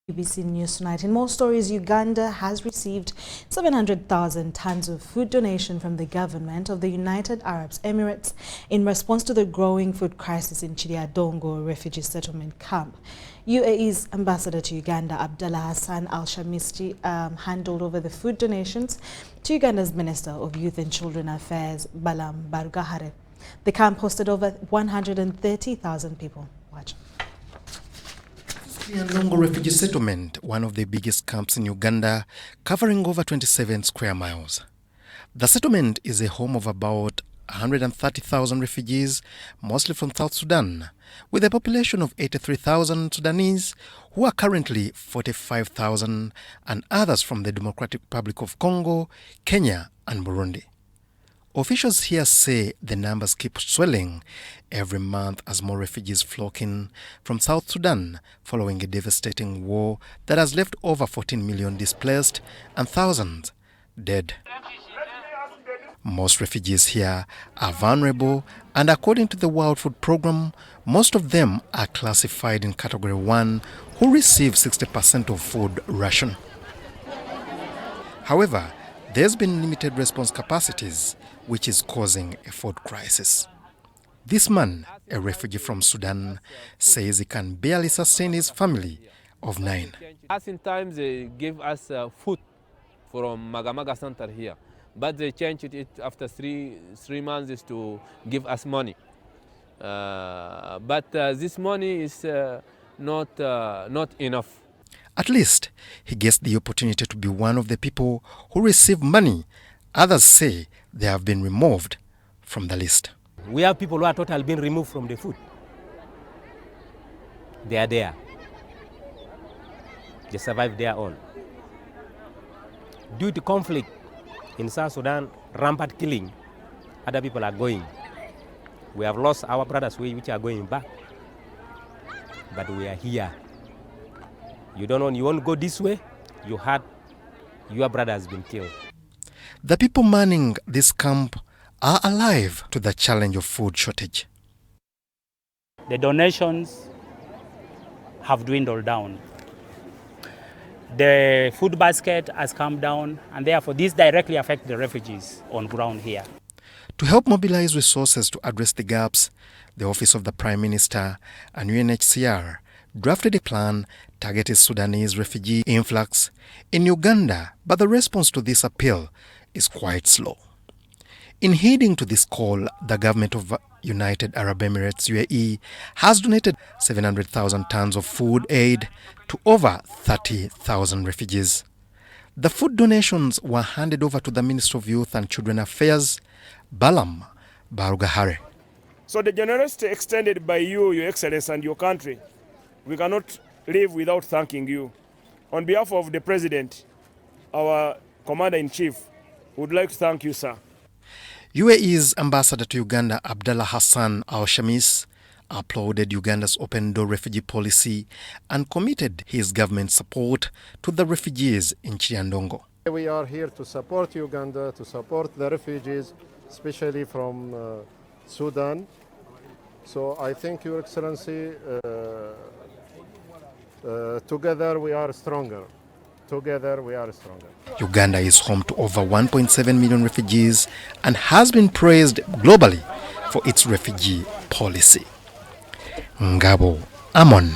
BBC News Tonight. In more stories, Uganda has received 700,000 tons of food donation from the government of the United Arab Emirates in response to the growing food crisis in Kiryandongo refugee settlement camp. UAE's ambassador to Uganda, Abdallah Hassan Al-Shamisti, handed over the food donations to Uganda's Minister of Youth and Children Affairs, Balam Barugahare. The camp hosted over 130,000 people. Watch. Kiryandongo refugee settlement, one of the biggest camps in Uganda, covering over 27 square miles. The settlement is a home of about 130,000 refugees, mostly from South Sudan, with a population of 83,000 Sudanese, who are currently 45,000, and others from the Democratic Republic of Congo, Kenya, and Burundi. Officials here say the numbers keep swelling every month as more refugees flock in from South Sudan following a devastating war that has left over 14 million displaced and thousands dead. Most refugees here are vulnerable, and according to the World Food Programme, most of them are classified in Category 1 who receive 60% of food ration. However, there's been limited response capacities, which is causing a food crisis. This man, a refugee from Sudan, says he can barely sustain his family of 9. Sometimes they give us food from Magamaga Center here, but they changed it after three months to give us money. But this money is not enough. At least he gets the opportunity to be one of the people who receive money. Others say they have been removed from the list. We have people who are totally being removed from the food. They are there. They survive their own. Due to conflict in South Sudan, rampant killing, other people are going. We have lost our brothers which are going back. But we are here. You don't want, you won't go this way, you heard your brother has been killed. The people manning this camp are alive to the challenge of food shortage. The donations have dwindled down. The food basket has come down, and therefore this directly affects the refugees on ground here. To help mobilize resources to address the gaps, the Office of the Prime Minister and UNHCR drafted a plan targeting Sudanese refugee influx in Uganda, but the response to this appeal is quite slow. In heeding to this call, the government of United Arab Emirates, UAE, has donated 700,000 tons of food aid to over 30,000 refugees. The food donations were handed over to the Minister of Youth and Children Affairs, Balam Barugahare. So the generosity extended by you, Your Excellency, and your country, we cannot live without thanking you. On behalf of the President, our Commander-in-Chief, would like to thank you, sir. UAE's ambassador to Uganda, Abdallah Hassan Al-Shamisti, applauded Uganda's open-door refugee policy and committed his government's support to the refugees in Kiryandongo. We are here to support Uganda, to support the refugees, especially from Sudan. So I think, Your Excellency, together we are stronger. Together we are stronger. Uganda is home to over 1.7 million refugees and has been praised globally for its refugee policy. Ngabo Amon.